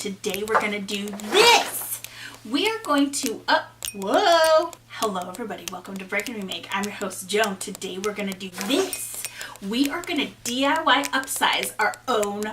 Today we're gonna do this. We are going to whoa. Hello everybody, welcome to Break Remake. I'm your host Joan. Today we're gonna do this. We are gonna DIY upsize our own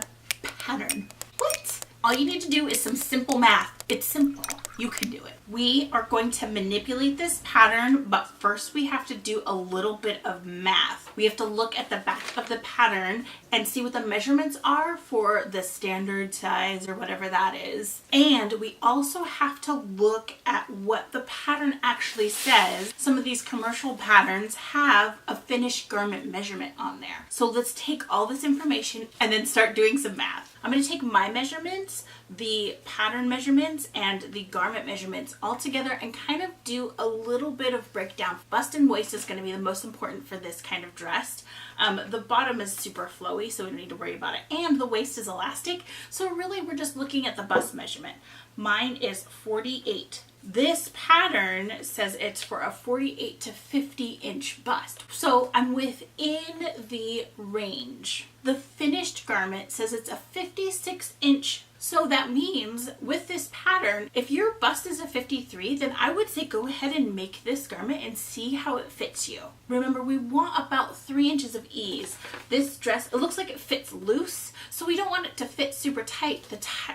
pattern. What? All you need to do is some simple math. It's simple. You can do it. We are going to manipulate this pattern, but first we have to do a little bit of math. We have to look at the back of the pattern and see what the measurements are for the standard size or whatever that is. And we also have to look at what the pattern actually says. Some of these commercial patterns have a finished garment measurement on there. So let's take all this information and then start doing some math. I'm going to take my measurements, the pattern measurements, and the garment measurements all together and kind of do a little bit of breakdown. Bust and waist is going to be the most important for this kind of dress. The bottom is super flowy, so we don't need to worry about it. And the waist is elastic, so really we're just looking at the bust measurement. Mine is 48. This pattern says it's for a 48 to 50 inch bust. So I'm within the range. The finished garment says it's a 56 inch. So that means with this pattern, if your bust is a 53, then I would say go ahead and make this garment and see how it fits you. Remember, we want about 3 inches of ease. This dress, it looks like it fits loose, so we don't want it to fit super tight.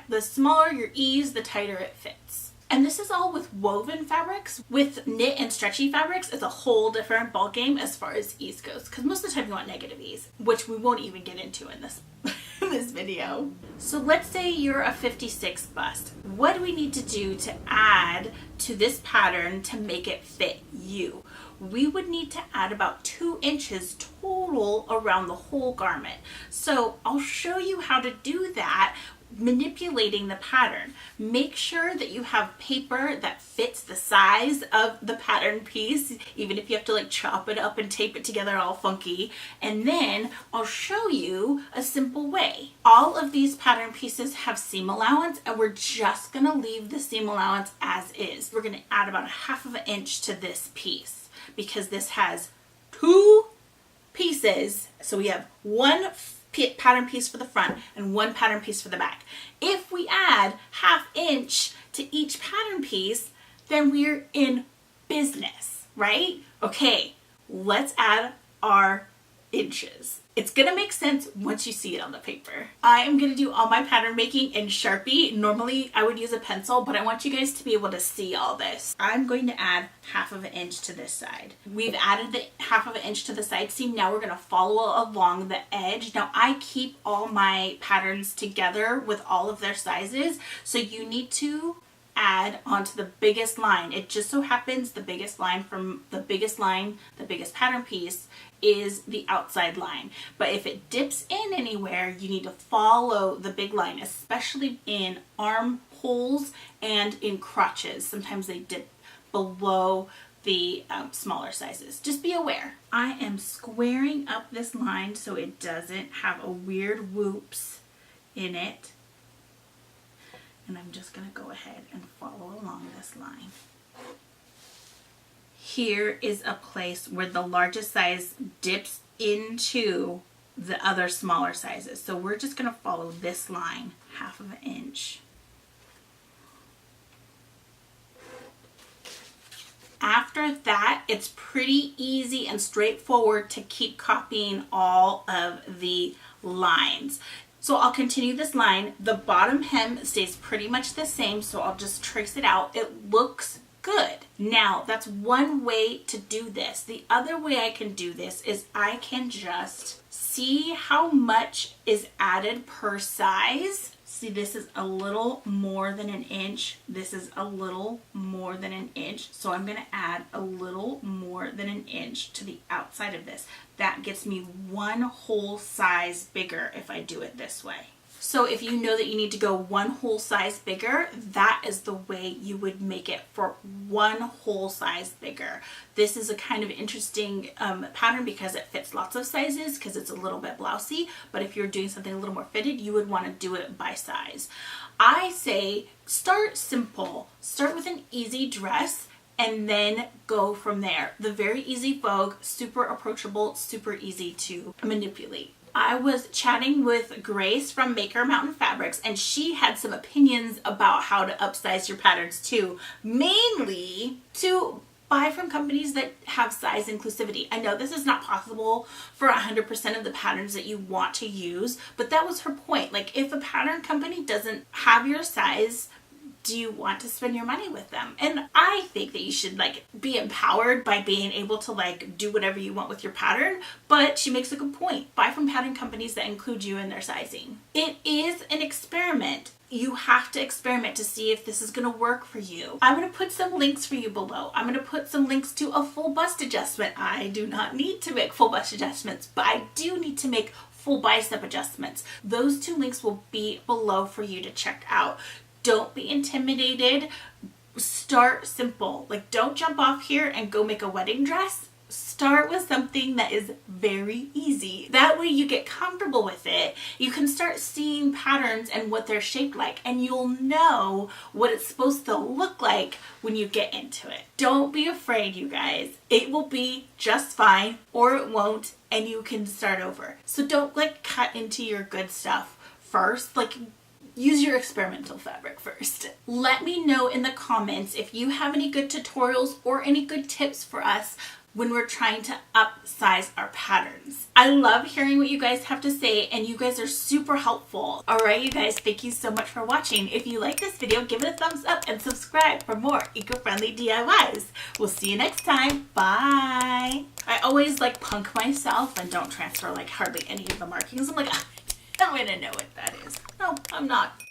The smaller your ease, the tighter it fits. And this is all with woven fabrics. With knit and stretchy fabrics, it's a whole different ballgame as far as ease goes, because most of the time you want negative ease, which we won't even get into in this this video. So let's say you're a 56 bust. What do we need to do to add to this pattern to make it fit you? We would need to add about 2 inches total around the whole garment. So I'll show you how to do that manipulating the pattern. Make sure that you have paper that fits the size of the pattern piece, even if you have to like chop it up and tape it together all funky. And then I'll show you a simple way. All of these pattern pieces have seam allowance, and we're just gonna leave the seam allowance as is. We're gonna add about 1/2 inch to this piece because this has 2 pieces. So we have one pattern piece for the front and one pattern piece for the back. If we add 1/2 inch to each pattern piece, then we're in business, right? Okay, let's add our inches. It's gonna make sense once you see it on the paper. I am gonna do all my pattern making in Sharpie. Normally I would use a pencil, but I want you guys to be able to see all this. I'm going to add 1/2 inch to this side. We've added the 1/2 inch to the side seam. Now we're gonna follow along the edge. Now I keep all my patterns together with all of their sizes, so you need to add onto the biggest line. It just so happens the biggest pattern piece is the outside line. But if it dips in anywhere, you need to follow the big line, especially in armholes and in crotches. Sometimes they dip below the smaller sizes. Just be aware. I am squaring up this line so it doesn't have a weird whoops in it. And I'm just going to go ahead and follow along this line. Here is a place where the largest size dips into the other smaller sizes. So we're just going to follow this line, 1/2 inch. After that, it's pretty easy and straightforward to keep copying all of the lines. So I'll continue this line. The bottom hem stays pretty much the same, so I'll just trace it out. It looks good. Now, that's one way to do this. The other way I can do this is I can just see how much is added per size. See, this is a little more than 1 inch. This is a little more than 1 inch. So I'm going to add a little more than 1 inch to the outside of this. That gets me 1 whole size bigger if I do it this way. So if you know that you need to go 1 whole size bigger, that is the way you would make it for 1 whole size bigger. This is a kind of interesting pattern because it fits lots of sizes because it's a little bit blousy, but if you're doing something a little more fitted, you would want to do it by size. I say start simple. Start with an easy dress and then go from there. The Very Easy Vogue, super approachable, super easy to manipulate. I was chatting with Grace from Maker Mountain Fabrics, and she had some opinions about how to upsize your patterns too, mainly to buy from companies that have size inclusivity. I know this is not possible for 100% of the patterns that you want to use, but that was her point. Like, if a pattern company doesn't have your size, do you want to spend your money with them? And I think that you should like be empowered by being able to like do whatever you want with your pattern. But she makes a good point. Buy from pattern companies that include you in their sizing. It is an experiment. You have to experiment to see if this is going to work for you. I'm going to put some links for you below. I'm going to put some links to a full bust adjustment. I do not need to make full bust adjustments, but I do need to make full bicep adjustments. Those two links will be below for you to check out. Don't be intimidated. Start simple. Like, don't jump off here and go make a wedding dress. Start with something that is very easy. That way you get comfortable with it. You can start seeing patterns and what they're shaped like, and you'll know what it's supposed to look like when you get into it. Don't be afraid, you guys. It will be just fine, or it won't, and you can start over. So don't like cut into your good stuff first. Like, use your experimental fabric first. Let me know in the comments if you have any good tutorials or any good tips for us when we're trying to upsize our patterns. I love hearing what you guys have to say, and you guys are super helpful. All right, you guys, thank you so much for watching. If you like this video, give it a thumbs up and subscribe for more eco-friendly DIYs. We'll see you next time. Bye. I always like punk myself and don't transfer like hardly any of the markings. I'm like, I'm gonna know what that is. No, I'm not.